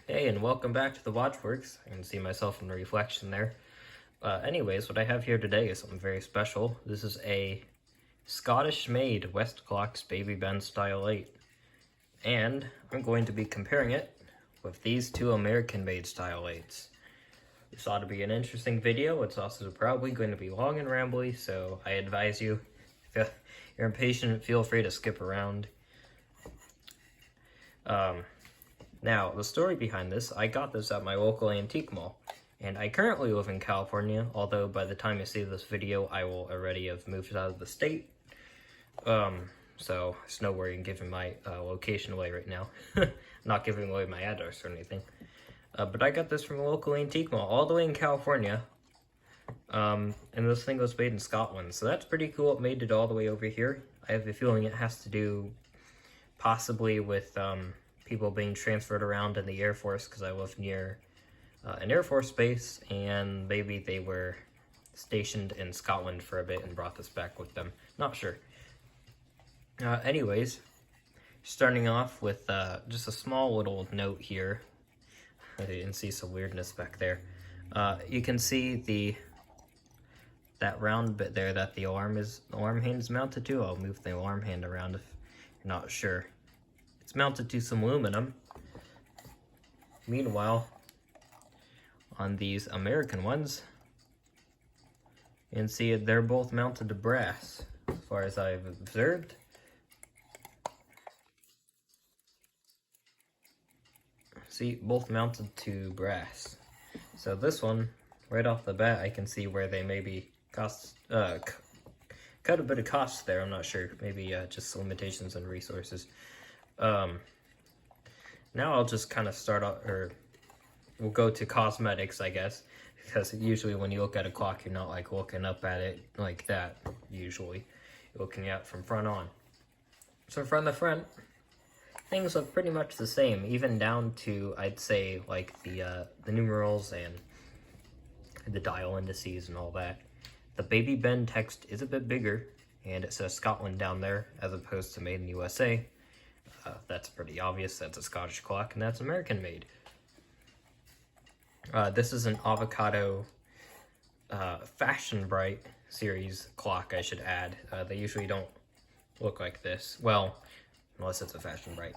Hey, and welcome back to the Watchworks. I can see myself in the reflection there. Anyways, what I have here today is something very special. This is a Scottish-made Westclox Baby Ben Style 8. And I'm going to be comparing it with these two American-made Style 8s. This ought to be an interesting video. It's also probably going to be long and rambly, so I advise you, if you're impatient, feel free to skip around. Now, the story behind this, I got this at my local antique mall, and I currently live in California, although by the time you see this video, I will already have moved out of the state. So it's no worry in giving my location away right now. Not giving away my address or anything. But I got this from a local antique mall, all the way in California. And this thing was made in Scotland, so that's pretty cool. It made it all the way over here. I have a feeling it has to do possibly with people being transferred around in the Air Force, because I live near an Air Force base, and maybe they were stationed in Scotland for a bit and brought this back with them. Not sure. Anyways, starting off with just a small little note here. You can see some weirdness back there. You can see that round bit there that the alarm hand is mounted to. I'll move the alarm hand around if you're not sure. It's mounted to some aluminum. Meanwhile, on these American ones, you can see they're both mounted to brass, as far as I've observed. See, both mounted to brass. So this one, right off the bat, I can see where they maybe cut a bit of cost there. I'm not sure. Maybe just limitations and resources. Now I'll just kind of start off, or we'll go to cosmetics, I guess, because usually when you look at a clock, you're not like looking up at it like that. Usually, you're looking at it from front on. So from the front, things look pretty much the same, even down to, I'd say, like the numerals and the dial indices and all that. The Baby Ben text is a bit bigger, and it says Scotland down there as opposed to made in USA. That's pretty obvious. That's a Scottish clock, and that's American made. This is an avocado Fashion Bright series clock, I should add. They usually don't look like this. Well, unless it's a Fashion Bright.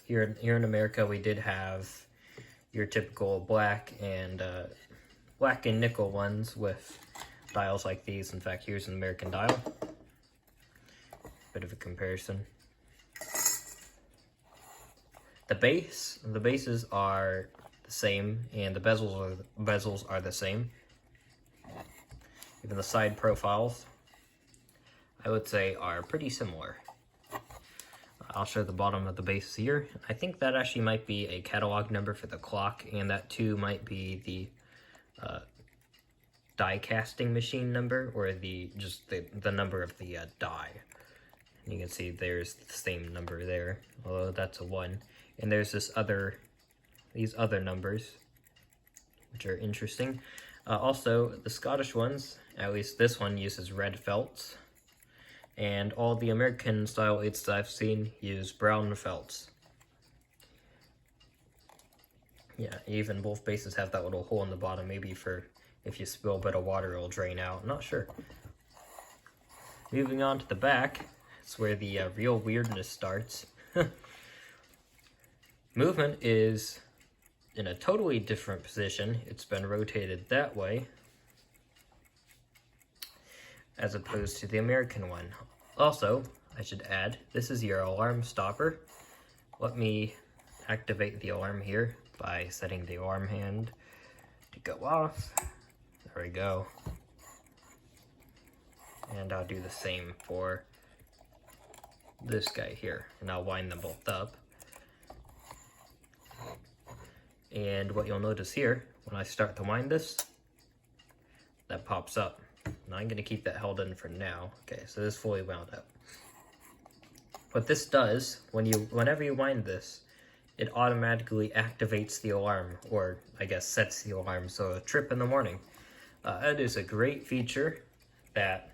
Here in America, we did have your typical black and nickel ones with dials like these. In fact, here's an American dial. Bit of a comparison. The bases are the same, and the bezels are the same. Even the side profiles, I would say, are pretty similar. I'll show the bottom of the base here. I think that actually might be a catalog number for the clock, and that too might be the die casting machine number, or just the number of the die. And you can see there's the same number there, although that's a 1. And there's these other numbers, which are interesting. Also, the Scottish ones, at least this one, uses red felts. And all the American style 8s that I've seen use brown felts. Yeah, even both bases have that little hole in the bottom, maybe for if you spill a bit of water, it'll drain out. I'm not sure. Moving on to the back, it's where the real weirdness starts. Movement is in a totally different position. It's been rotated that way, as opposed to the American one. Also, I should add, this is your alarm stopper. Let me activate the alarm here by setting the alarm hand to go off. There we go. And I'll do the same for this guy here, and I'll wind them both up. And what you'll notice here, when I start to wind this, that pops up. Now I'm going to keep that held in for now. Okay, so this is fully wound up. What this does, whenever you wind this, it automatically activates the alarm, or I guess sets the alarm, so a trip in the morning. It is a great feature that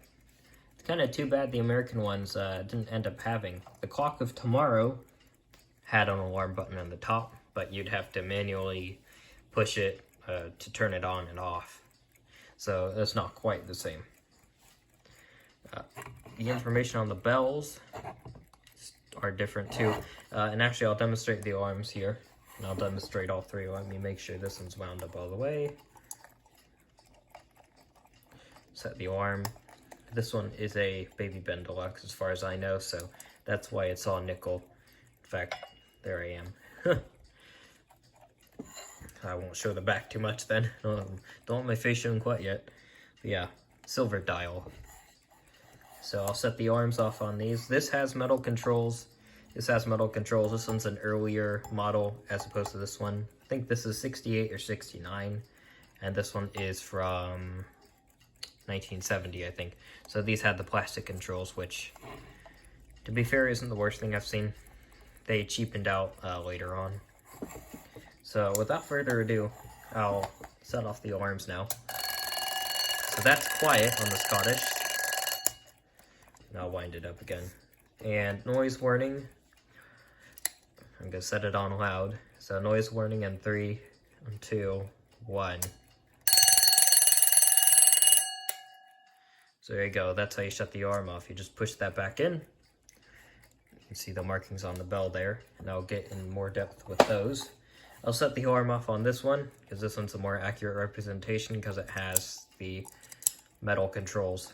it's kind of too bad the American ones didn't end up having. The clock of tomorrow had an alarm button on the top, but you'd have to manually push it to turn it on and off. So that's not quite the same. The information on the bells are different too. And actually I'll demonstrate the alarms here. And I'll demonstrate all three. Let me make sure this one's wound up all the way. Set the alarm. This one is a Baby Ben Deluxe as far as I know, so that's why it's all nickel. In fact, there I am. I won't show the back too much then. Don't want my face shown quite yet. But yeah, silver dial. So I'll set the arms off on these. This has metal controls. This has metal controls. This one's an earlier model as opposed to this one. I think this is 68 or 69. And this one is from 1970, I think. So these had the plastic controls, which, to be fair, isn't the worst thing I've seen. They cheapened out later on. So without further ado, I'll set off the alarms now. So that's quiet on the Scottish. And I'll wind it up again. And noise warning, I'm gonna set it on loud. So noise warning in 3, 2, 1. So there you go, that's how you shut the alarm off. You just push that back in. You can see the markings on the bell there, and I'll get in more depth with those. I'll set the alarm off on this one, because this one's a more accurate representation because it has the metal controls.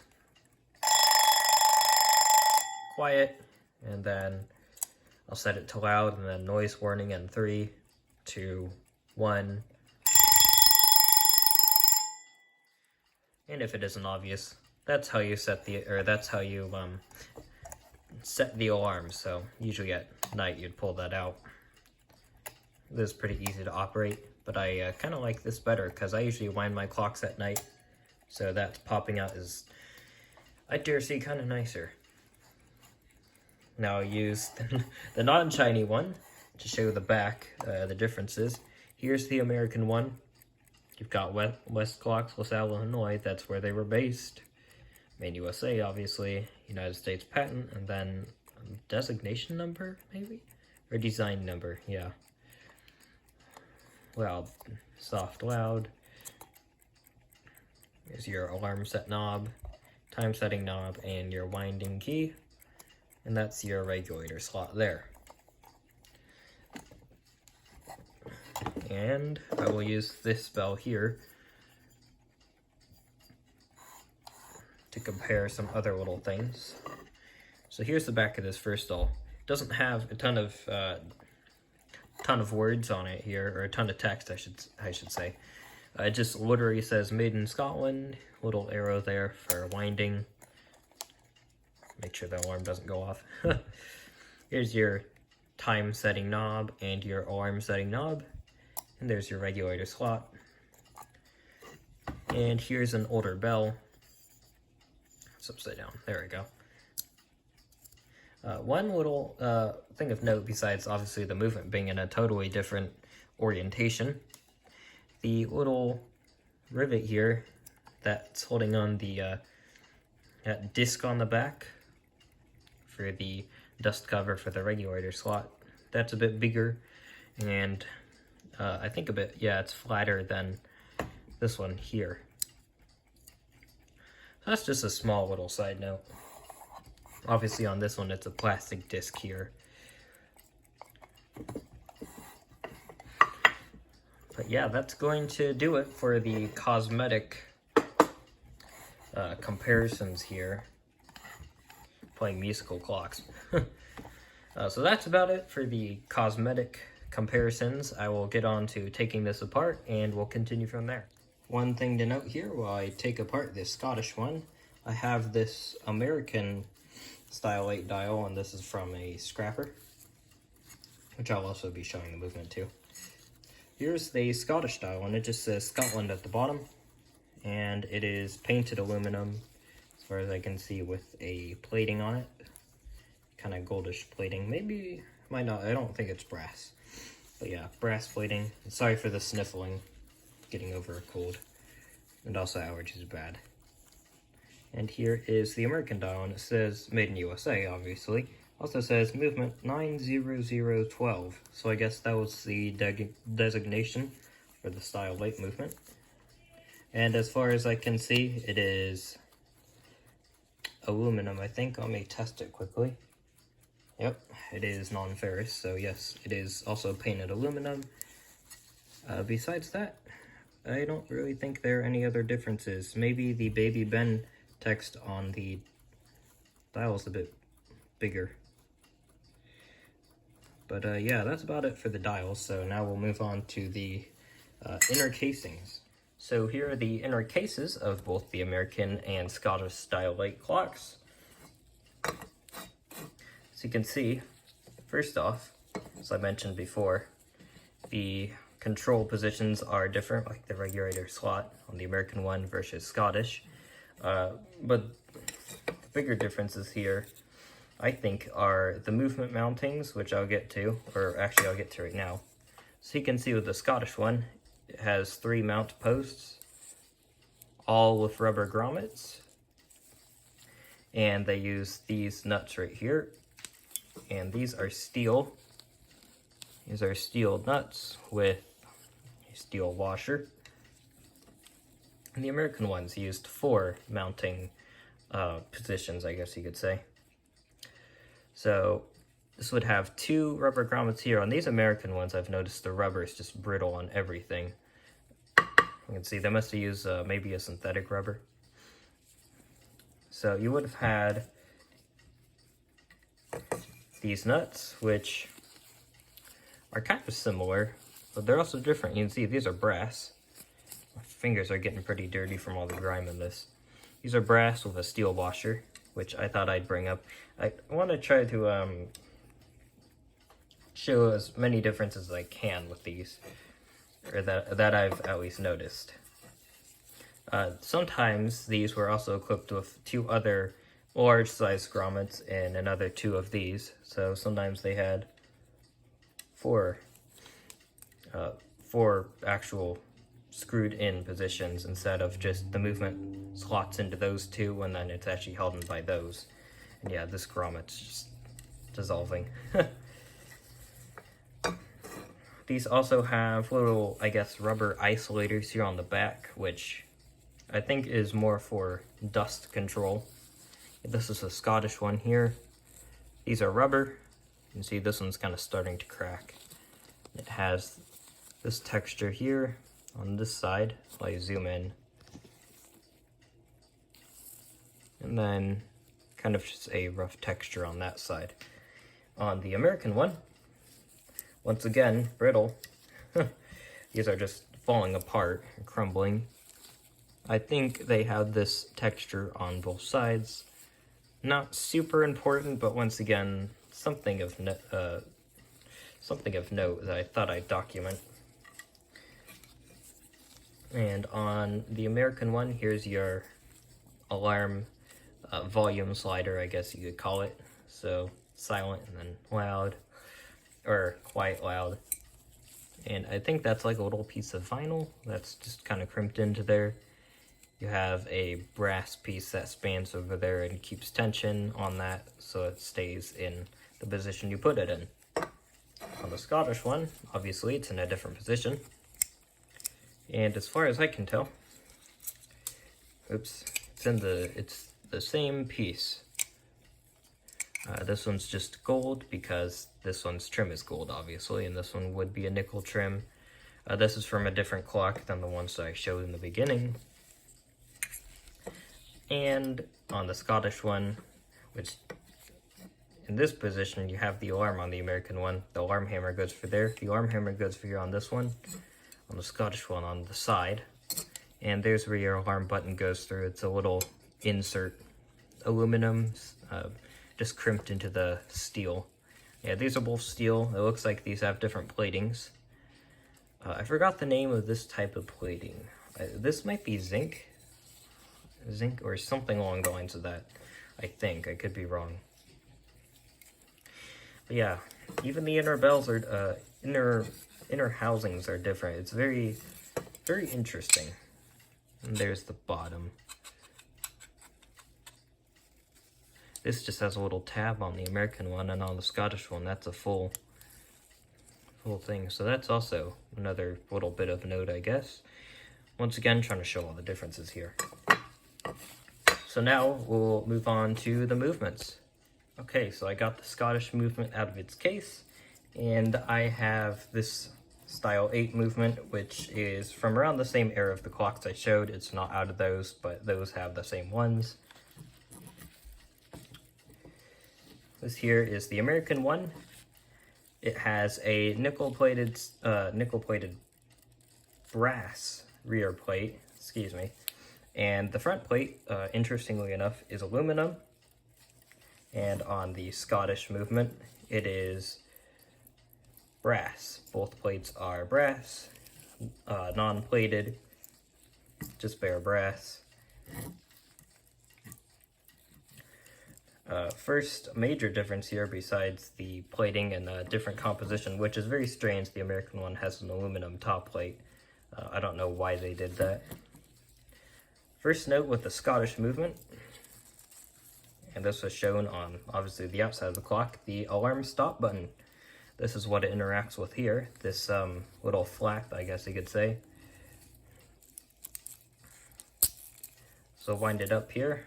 Quiet, and then I'll set it to loud, and then noise warning in 3, 2, 1. And if it isn't obvious, that's how you set the, set the alarm. So usually at night you'd pull that out. This is pretty easy to operate, but I kind of like this better because I usually wind my clocks at night. So that popping out is, I dare say, kind of nicer. Now I'll use the non-shiny one to show the back, the differences. Here's the American one. You've got Westclox, LaSalle, Illinois. That's where they were based. Made USA, obviously. United States patent, and then designation number, maybe? Or design number, yeah. Loud, soft, loud. Here's your alarm set knob, time setting knob, and your winding key. And that's your regulator slot there. And I will use this bell here to compare some other little things. So here's the back of this first doll. It doesn't have a ton of words on it here, or a ton of text, I should say. It just literally says "Made in Scotland." Little arrow there for winding. Make sure the alarm doesn't go off. Here's your time setting knob and your alarm setting knob. And there's your regulator slot. And here's an older bell. It's upside down. There we go. One little thing of note, besides obviously the movement being in a totally different orientation, the little rivet here that's holding on the that disc on the back for the dust cover for the regulator slot, that's a bit bigger, and I think a bit, yeah, it's flatter than this one here. That's just a small little side note. Obviously on this one it's a plastic disc here. But yeah, that's going to do it for the cosmetic comparisons here. Playing musical clocks. So that's about it for the cosmetic comparisons. I will get on to taking this apart and we'll continue from there. One thing to note here while I take apart this Scottish one, I have this American style 8 dial, and this is from a scrapper, which I'll also be showing the movement to. Here's the Scottish dial, and it just says Scotland at the bottom, and it is painted aluminum as far as I can see with a plating on it, kind of goldish plating. Maybe, might not, I don't think it's brass, but yeah, brass plating. Sorry for the sniffling, getting over a cold, and also allergies are bad. And here is the American dial, and it says made in USA, obviously. Also says movement 90012, so I guess that was the designation for the style light movement. And as far as I can see, it is aluminum, I think. Let me test it quickly. Yep, it is non-ferrous, so yes, it is also painted aluminum. Besides that, I don't really think there are any other differences. Maybe the Baby Ben text on the dial is a bit bigger. But yeah, that's about it for the dials. So now we'll move on to the inner casings. So here are the inner cases of both the American and Scottish style light clocks. So you can see, first off, as I mentioned before, the control positions are different, like the regulator slot on the American one versus Scottish. But the bigger differences here, I think, are the movement mountings, which I'll get to, or actually I'll get to right now. So you can see with the Scottish one, it has 3 mount posts, all with rubber grommets. And they use these nuts right here. And these are steel. These are steel nuts with a steel washer. And the American ones used 4 mounting positions, I guess you could say. So this would have 2 rubber grommets here. On these American ones, I've noticed the rubber is just brittle on everything. You can see they must have used maybe a synthetic rubber. So you would have had these nuts, which are kind of similar, but they're also different. You can see these are brass. My fingers are getting pretty dirty from all the grime in this. These are brass with a steel washer, which I thought I'd bring up. I want to try to show as many differences as I can with these, or that I've at least noticed. Sometimes these were also equipped with 2 other large size grommets and another 2 of these. So sometimes they had 4 actual screwed in positions instead of just the movement slots into those 2 and then it's actually held in by those. And yeah, this grommet's just dissolving. These also have little, I guess, rubber isolators here on the back, which I think is more for dust control. This is a Scottish one here. These are rubber. You can see this one's kind of starting to crack. It has this texture here on this side. I'll let you zoom in. And then kind of just a rough texture on that side. On the American one, once again, brittle. These are just falling apart and crumbling. I think they have this texture on both sides. Not super important, but once again, something of note that I thought I'd document. And on the American one, here's your alarm volume slider, I guess you could call it. So silent and then loud, or quite loud. And I think that's like a little piece of vinyl that's just kind of crimped into there. You have a brass piece that spans over there and keeps tension on that so it stays in the position you put it in. On the Scottish one, obviously it's in a different position. And as far as I can tell, it's the same piece. This one's just gold because this one's trim is gold, obviously, and this one would be a nickel trim. This is from a different clock than the ones that I showed in the beginning. And on the Scottish one, which in this position you have the alarm on the American one, the alarm hammer goes for there, the alarm hammer goes for here on this one, on the Scottish one on the side, and there's where your alarm button goes through. It's a little insert aluminum, just crimped into the steel. Yeah, these are both steel. It looks like these have different platings. I forgot the name of this type of plating. This might be zinc or something along the lines of that. I think I could be wrong. But yeah, even the inner bells are inner housings are different. It's very, very interesting. And there's the bottom. This just has a little tab on the American one, and on the Scottish one, that's a full thing. So that's also another little bit of note, I guess. Once again, trying to show all the differences here. So now we'll move on to the movements. Okay, so I got the Scottish movement out of its case, and I have this Style 8 movement, which is from around the same era of the clocks I showed. It's not out of those, but those have the same ones. This here is the American one. It has a nickel-plated brass rear plate, excuse me, and the front plate, interestingly enough, is aluminum. And on the Scottish movement, it is brass. Both plates are brass, non-plated, just bare brass. First major difference here, besides the plating and different composition, which is very strange. The American one has an aluminum top plate. I don't know why they did that. First note with the Scottish movement, and this was shown on obviously the outside of the clock, the alarm stop button. This is what it interacts with here, this little flap, I guess you could say. So wind it up here,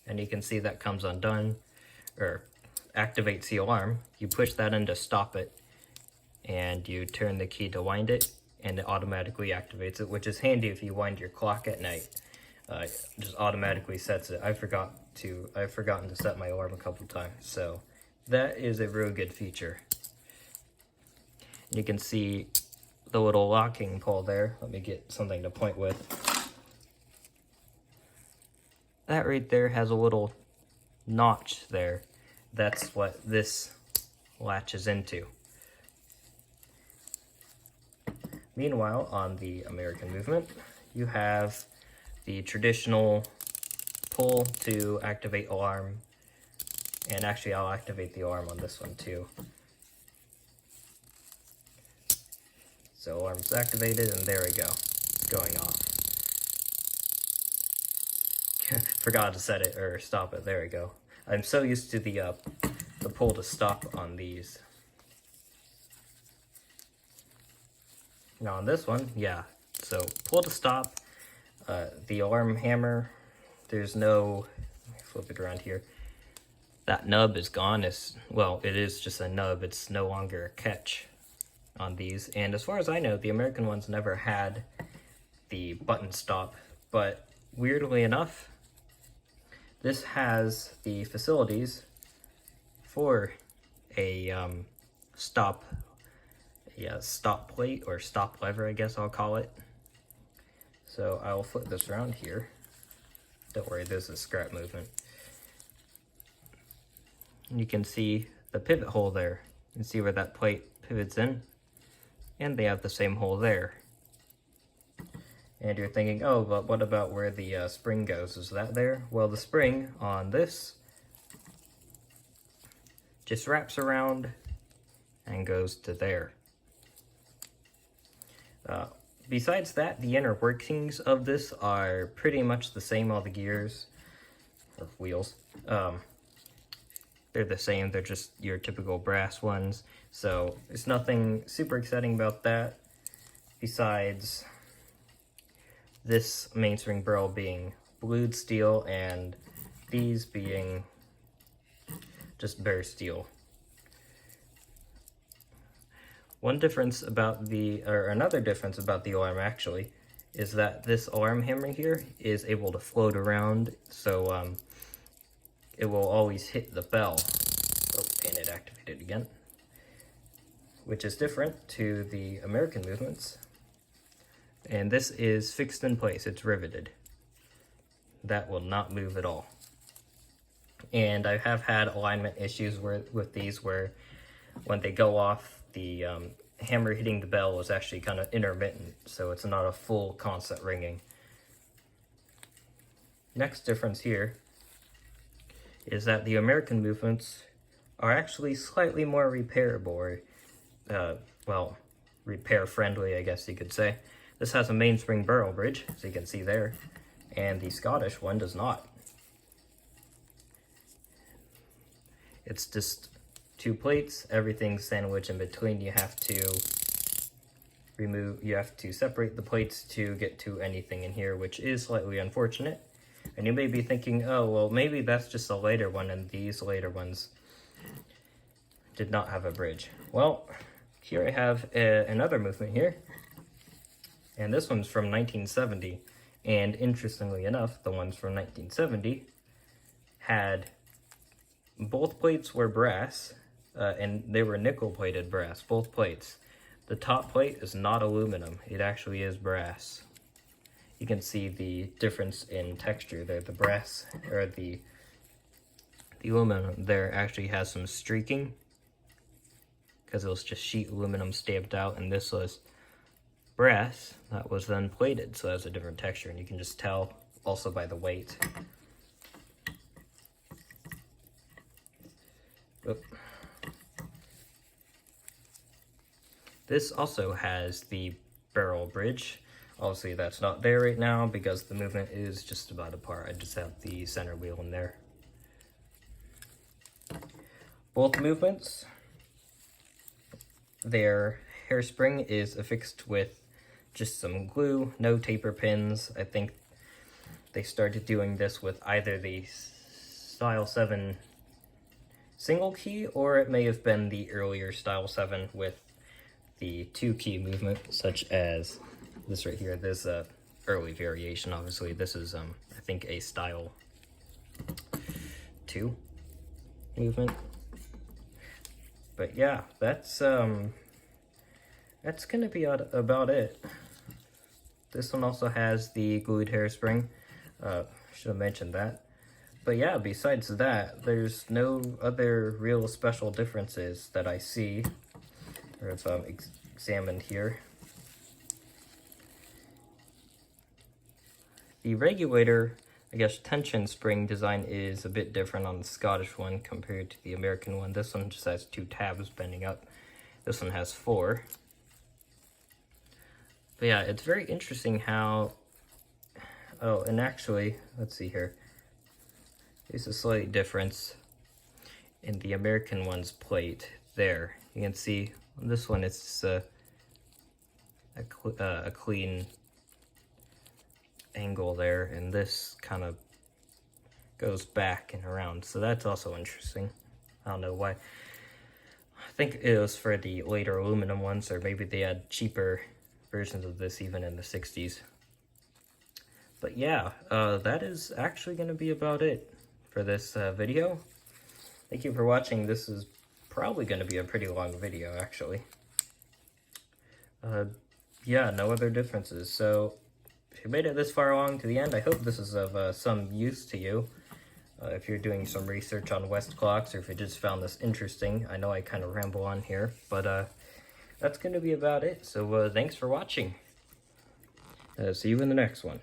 and you can see that comes undone, or activates the alarm. You push that in to stop it, and you turn the key to wind it, and it automatically activates it, which is handy if you wind your clock at night. It just automatically sets it. I've forgotten to set my alarm a couple times, so that is a real good feature. You can see the little locking pole there. Let me get something to point with. That right there has a little notch there. That's what this latches into. Meanwhile, on the American movement, you have the traditional pull to activate alarm. And actually, I'll activate the alarm on this one too. So alarm's activated, and there we go, going off. Forgot to set it or stop it. There we go. I'm so used to the pull to stop on these. Now on this one, yeah. So pull to stop. The alarm hammer. There's no. Let me flip it around here. That nub is gone. Well, it is just a nub. It's no longer a catch on these. And as far as I know, the American ones never had the button stop. But weirdly enough, this has the facilities for a stop plate, or stop lever, I guess I'll call it. So I'll flip this around here. Don't worry, this is scrap movement. And you can see the pivot hole there. You can see where that plate pivots in. And they have the same hole there. And you're thinking, oh, but what about where the spring goes? Is that there? Well, the spring on this just wraps around and goes to there. Besides that, the inner workings of this are pretty much the same. All the gears, or wheels, they're the same. They're just your typical brass ones. So there's nothing super exciting about that, besides this mainspring barrel being blued steel and these being just bare steel. Another difference about the alarm actually is that this alarm hammer here is able to float around, so it will always hit the bell. Oh, and it activated again. Which is different to the American movements. And this is fixed in place, it's riveted. That will not move at all. And I have had alignment issues with these where when they go off, the hammer hitting the bell was actually kind of intermittent, so it's not a full constant ringing. Next difference here is that the American movements are actually slightly more repairable, or repair friendly, I guess you could say. This has a mainspring barrel bridge, as you can see there, and the Scottish one does not. It's just 2 plates, everything's sandwiched in between. You have to separate the plates to get to anything in here, which is slightly unfortunate. And you may be thinking, oh, well, maybe that's just a later one, and these later ones did not have a bridge. Well, here I have another movement here, and this one's from 1970. And interestingly enough, the ones from 1970 had, both plates were brass, and they were nickel-plated brass, both plates. The top plate is not aluminum, it actually is brass. You can see the difference in texture there. The brass, or the aluminum there actually has some streaking, because it was just sheet aluminum stamped out, and this was brass that was then plated, so that's a different texture, and you can just tell also by the weight. Oop. This also has the barrel bridge. Obviously that's not there right now because the movement is just about apart. I just have the center wheel in there. Both movements, their hairspring is affixed with just some glue, no taper pins. I think they started doing this with either the Style 7 single key, or it may have been the earlier Style 7 with the 2-key movement, such as this right here. This early variation, obviously. This is, I think, a Style 2 movement. But yeah, that's gonna be about it. This one also has the glued hairspring. Should have mentioned that. But yeah, besides that, there's no other real special differences that I see, or if I'm examined here. The regulator, I guess, tension spring design is a bit different on the Scottish one compared to the American one. This one just has 2 tabs bending up. This one has 4. But yeah, it's very interesting how, oh, and actually, let's see here. There's a slight difference in the American one's plate there. You can see on this one it's a clean angle there, and this kind of goes back and around, so that's also interesting. I don't know why. I think it was for the later aluminum ones, or maybe they had cheaper versions of this even in the 60s. But yeah, that is actually going to be about it for this video. Thank you for watching. This is probably going to be a pretty long video, actually. Yeah, no other differences. So if you made it this far along to the end, I hope this is of some use to you. If you're doing some research on Westclox, or if you just found this interesting. I know I kind of ramble on here, but that's going to be about it. So thanks for watching. See you in the next one.